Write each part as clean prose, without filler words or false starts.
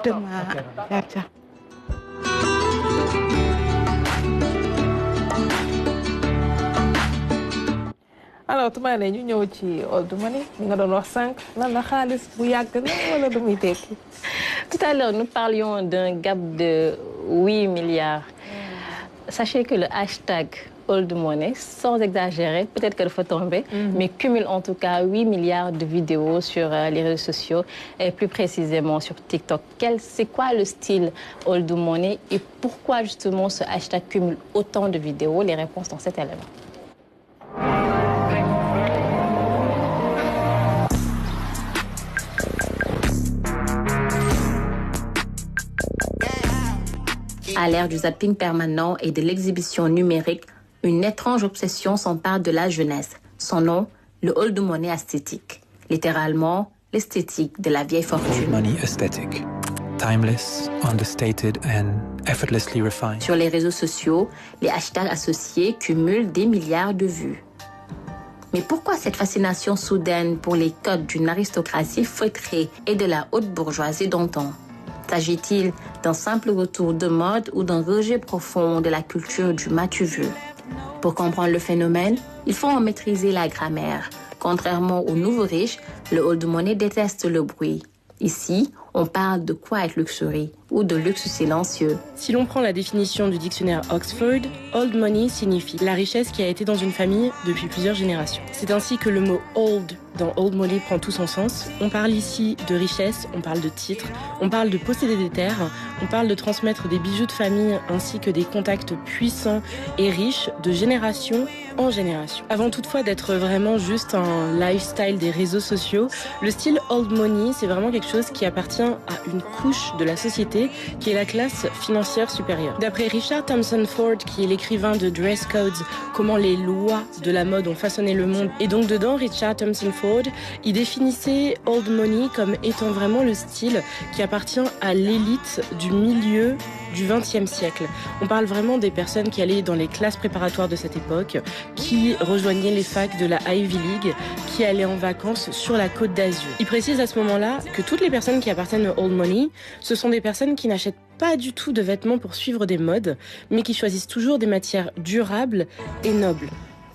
exactement. alors Toumane ñu ñëw ci old money nga doon wax sànq lan la xaalis bu yàgg na wala du muy tekki. Tout à l'heure nous parlions d'un gap de 8 milliards. Sachez que le hashtag old money, sans exagérer, peut-être que le faut tomber, mais cumule en tout cas 8 milliards de vidéos sur les réseaux sociaux et plus précisément sur TikTok. C'est quoi le style old money et pourquoi justement ce hashtag cumule autant de vidéos? Les réponses dans cet élément. À l'ère du zapping permanent et de l'exhibition numérique, une étrange obsession s'empare de la jeunesse. Son nom, le old money esthétique. Littéralement, l'esthétique de la vieille fortune. Old money aesthetic. Timeless, understated and effortlessly refined. Sur les réseaux sociaux, les hashtags associés cumulent des milliards de vues. Mais pourquoi cette fascination soudaine pour les codes d'une aristocratie feutrée et de la haute bourgeoisie d'antan? S'agit-il d'un simple retour de mode ou d'un rejet profond de la culture du m'as-tu vu? Pour comprendre le phénomène, il faut en maîtriser la grammaire. Contrairement aux nouveaux riches, le old money déteste le bruit. Ici, on parle de quiet luxury ou de luxe silencieux. Si l'on prend la définition du dictionnaire Oxford, old money signifie la richesse qui a été dans une famille depuis plusieurs générations. C'est ainsi que le mot old dans old money prend tout son sens. On parle ici de richesse, on parle de titres, on parle de posséder des terres, on parle de transmettre des bijoux de famille ainsi que des contacts puissants et riches de génération en génération. Avant toutefois d'être vraiment juste un lifestyle des réseaux sociaux, le style old money, c'est vraiment quelque chose qui appartient à une couche de la société qui est la classe financière supérieure. D'après Richard Thompson Ford, qui est l'écrivain de Dress Codes, comment les lois de la mode ont façonné le monde, et donc dedans, Richard Thompson Ford, il définissait old money comme étant vraiment le style qui appartient à l'élite du milieu du XXe siècle. On parle vraiment des personnes qui allaient dans les classes préparatoires de cette époque, qui rejoignaient les facs de la Ivy League, qui allaient en vacances sur la Côte d'Azur. Il précise à ce moment-là que toutes les personnes qui appartiennent au old money, ce sont des personnes qui n'achètent pas du tout de vêtements pour suivre des modes, mais qui choisissent toujours des matières durables et nobles.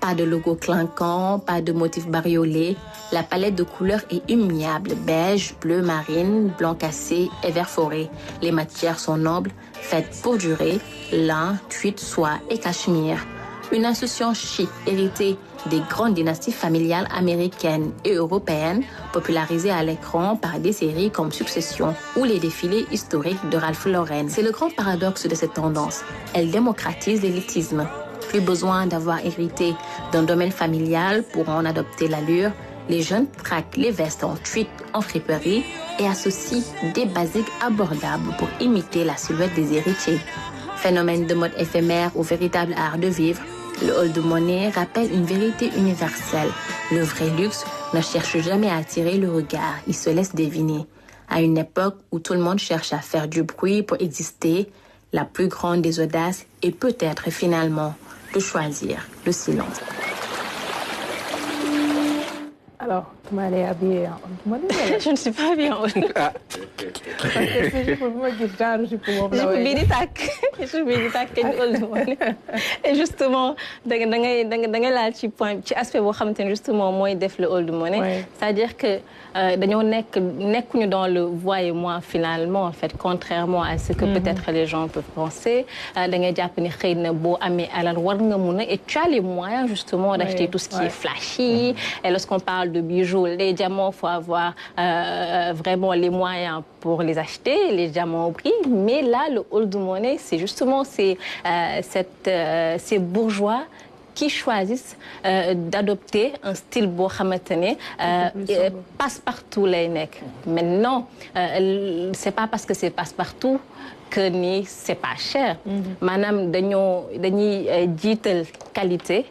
Pas de logo clinquant, pas de motifs bariolés. La palette de couleurs est immuable. Beige, bleu marine, blanc cassé et vert forêt. Les matières sont nobles, faites pour durer. Lin, tweed, soie et cachemire. Une insouciance chic héritée des grandes dynasties familiales américaines et européennes, popularisées à l'écran par des séries comme Succession ou les défilés historiques de Ralph Lauren. C'est le grand paradoxe de cette tendance. Elle démocratise l'élitisme. Plus besoin d'avoir hérité d'un domaine familial pour en adopter l'allure. Les jeunes traquent les vestes en tweed, en friperie et associent des basiques abordables pour imiter la silhouette des héritiers. Phénomène de mode éphémère ou véritable art de vivre, le old money rappelle une vérité universelle. Le vrai luxe ne cherche jamais à attirer le regard, il se laisse deviner. À une époque où tout le monde cherche à faire du bruit pour exister, la plus grande des audaces est peut-être finalement de choisir le silence. Alors, tu m'as l'air habillée en old money? Je ne suis pas habillée en old money. Parce que c'est juste pour moi qui genre, je peux old money. Et justement, da ngay laal ci point ci aspect boo xamante ne justement mooy def le old money. C'est-à-dire que dañoo nekkuñu dans le voi et moi finalement en fait, contrairement à ce que peut-être les gens peuvent penser. Da ngay jàpp ni xëy na boo amee alal war nga mun a et tu as les moyens justement d'acheter tout ce qui est flashy. Et lorsqu'on parle de bijoux, les diamants, il faut avoir vraiment les moyens pour les acheter, les diamants brillent. Mais là, le old money, c'est justement ces bourgeois qui choisissent d'adopter un style boo xamante ne passe-partout lay nekk. Maintenant, c'est pas parce que c'est passe-partout que ni c'est pas cher. Maanaam dañuy jiital qualité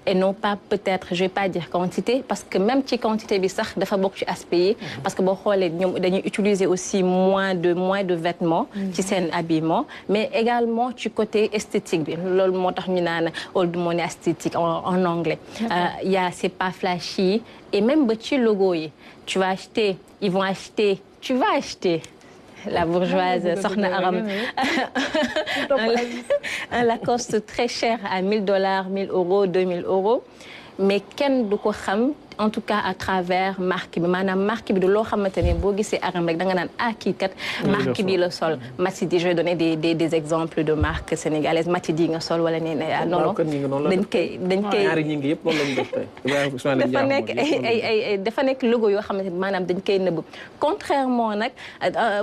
et non pas peut-être, je vais pas dire quantité, parce que même ci quantité bi sax dafa bokk ci aspect yi, parce que boo xoolee ñoom dañuy utiliser aussi moins de vêtements ci seen habillement, mais également ci côté esthétique bi. Loolu moo tax ñu naan old money esthétique en anglais. C'est pas flashy et même ba ci logo yi, tu vas acheter, ils vont acheter, tu vas acheter. la bourgeoise Sokhna Aram. Un Lacoste très cher à $1000, 1000 euros, 2000 euros. Mais kenn du ko xam en tout cas à travers marque bi maanaam marque bi du loo xamante ne boo gisee Aram rek da nga naan kii kat marque bi la sol. Matidi, je vais donner des exemples de marques sénégalaises Matidi nga sol wala nee na non non dañ koy ñaari ñi ngi yëpp loolu lañ def tey. dafa nekk logo yoo xamante ne maanaam dañ koy nëbb contrairement nag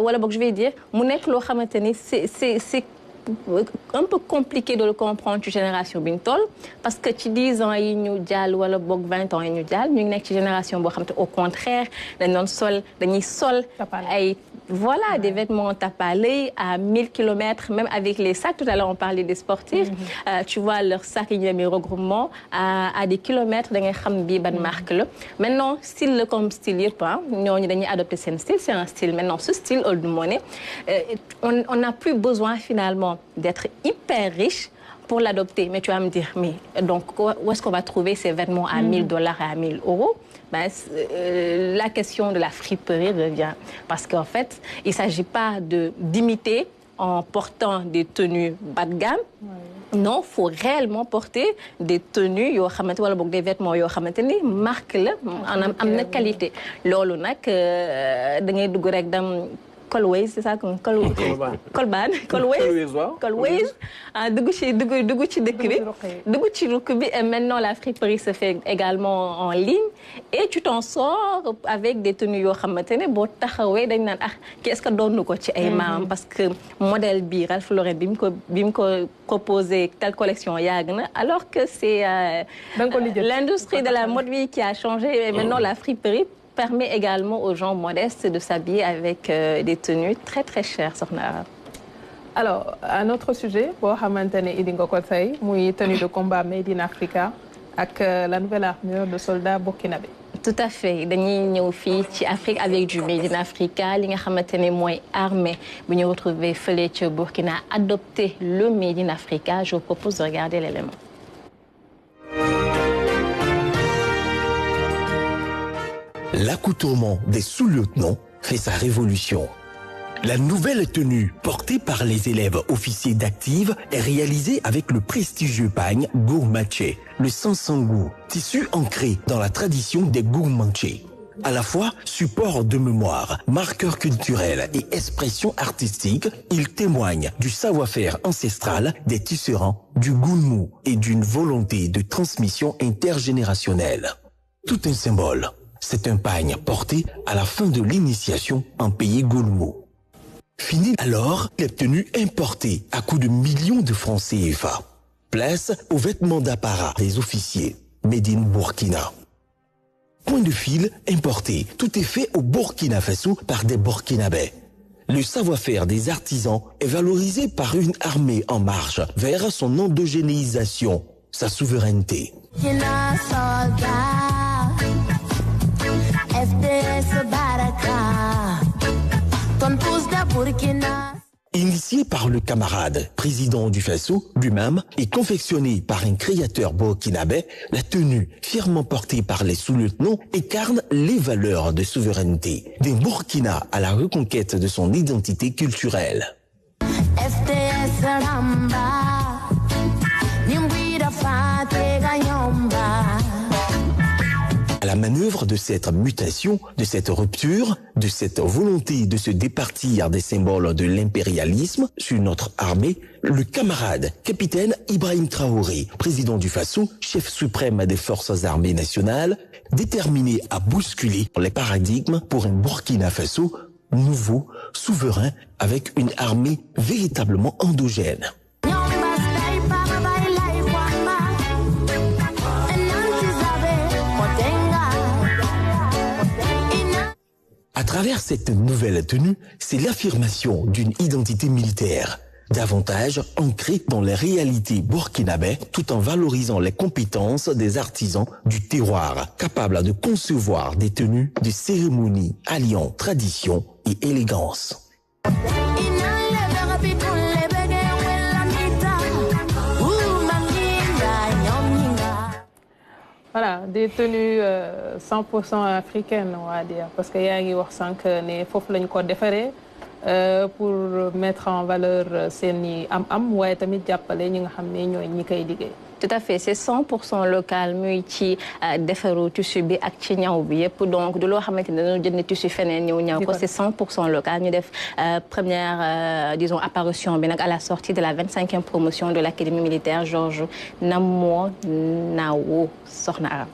wala boog je vais dire mu nekk loo xamante ni c'est un peu compliqué de le comprendre ci génération bi ñu toll parce que ci 10 ans yi ñu jàll wala boog 20 ans yi ñu jàll ñu ngi nekk ci génération boo xam te au contraire dañuy sol ay voilà des vêtements tape à l'œil à 1000 kilomètres même avec les sacs tout à l'heure on parlait des sportifs tu vois leurs sacs yi ñu demee regroupement à des kilomètres da ngay xam bii ban marque la maintenant style la comme style yëpp ñooñu dañuy adopter seen style c'est un style maintenant ce style Old Money on n'a plus besoin finalement d'être hyper riche pour l'adopter. Mais tu vas me dire, mais donc où est-ce qu'on va trouver ces vêtements à $1000 et à 1000 euros? La question de la friperie revient. Parce qu'en fait, il ne s'agit pas d'imiter en portant des tenues bas de gamme. Non, il faut réellement porter des tenues, des vêtements qui marquent la qualité. Lolo nak da ngay dugg rek dam Colways, c'est ça comme Colban, Colways. Dugg ci dëkk bi, dugg ci rukk bi et maintenant la friperie se fait également en ligne et tu t'en sors avec des tenues yoo xamante ne boo taxawee dañ naan qu'est-ce que doon ko ci ay maam parce que modèle bi Ralph Lauren bi mu ko proposé telle collection yàgg na alors que c'est l'industrie de la mode bi qui a changé et maintenant la friperie permet également aux gens modestes de s'habiller avec des tenues très très chères Sokhna. Alors un autre sujet boo xamante ne indi nga ko tey muy tenue de combat made in Africa ak la nouvelle armure de soldats burkinabé. Tout à fait dañuy ñëw fii ci Afrique avec du made in Africa li nga xamante ne mooy armée bu ñu retrouver fële ca Burkina adopter le made in Africa. Je vous propose de regarder l'élément. L'accoutrement des sous-lieutenants fait sa révolution. La nouvelle tenue portée par les élèves officiers d'active est réalisée avec le prestigieux pagne Gourmaché, le sansangou, tissu ancré dans la tradition des Gourmanché. À la fois support de mémoire, marqueur culturel et expression artistique, il témoigne du savoir-faire ancestral des tisserands, du gourmou et d'une volonté de transmission intergénérationnelle. Tout un symbole. C'est un pagne porté à la fin de l'initiation en pays gourmou. Fini alors les tenues importées à coût de millions de francs CFA. Place aux vêtements d'apparat des officiers, made in Burkina. Point de fil importé, tout est fait au Burkina Faso par des Burkinabés. Le savoir-faire des artisans est valorisé par une armée en marche vers son endogénéisation, sa souveraineté. Initié par le camarade président du Faso lui-même et confectionné par un créateur burkinabé, la tenue fièrement portée par les sous-lieutenants incarne les valeurs de souveraineté d'un Burkina à la reconquête de son identité culturelle. À la manœuvre de cette mutation, de cette rupture, de cette volonté de se départir des symboles de l'impérialisme sur notre armée, le camarade capitaine Ibrahim Traoré, président du Faso, chef suprême des forces armées nationales, déterminé à bousculer les paradigmes pour un Burkina Faso nouveau, souverain, avec une armée véritablement endogène. À travers cette nouvelle tenue, c'est l'affirmation d'une identité militaire, davantage ancrée dans les réalités burkinabées, tout en valorisant les compétences des artisans du terroir, capables de concevoir des tenues de cérémonie alliant tradition et élégance. Voilà, des tenues 100% africaines, on va dire, parce que yaa ngi wax sànq ne foofu lañ ko defaree pour mettre en valeur seeni am waaye tamit jàppale ñi nga xam ne ñooy ñi koy liggéey. Tout à fait c'est 100% local muy ci defaru tissu bi ak ci ñaw bi yëpp donc du loo xamante ne dañoo jënd tissu feneen ñëw ñaw ko c'est 100% local ñu def première disons apparition bi nag à la sortie de la 25e promotion de l'académie militaire Georges Namo Nawo Soxna Aram.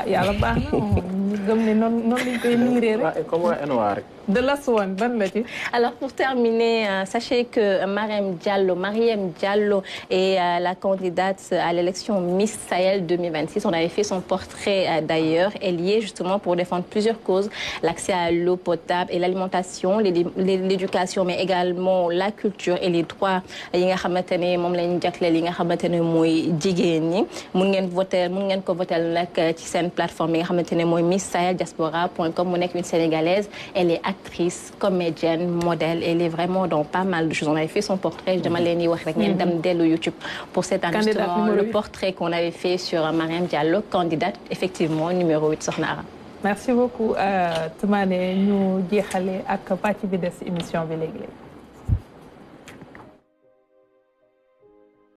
Yàlla baax na ñu gëm ne noonu lañ koy liiree rek. comme waa NOA rek. De last one, ban la ci. Alors pour terminer, sachez que Mariam Diallo est la candidate à l'élection Miss Sahel 2026. On avait fait son portrait d'ailleurs. Elle y est justement pour défendre plusieurs causes, l'accès à l'eau potable et l'alimentation, l'éducation, mais également la culture et les droits yi nga xamante ne moom lañ jagleel yi nga xamante ne mooy jigéen ñi. mun ngeen ko voter nag ci seen plateforme yi nga xamante ne mooy missaheldiaspora.com mu nekk une sénégalaise. Elle est actrice, comédienne, modèle. Elle est vraiment dans pas mal de choses. On avait fait son portrait. Je m'allais dire dès YouTube pour cet justement le portrait qu'on avait fait sur Mariam Diallo, candidate effectivement numéro 8 Soxna Aram. Merci beaucoup Toumane ñu jeexale ak pàcc bi des émission bi léegi.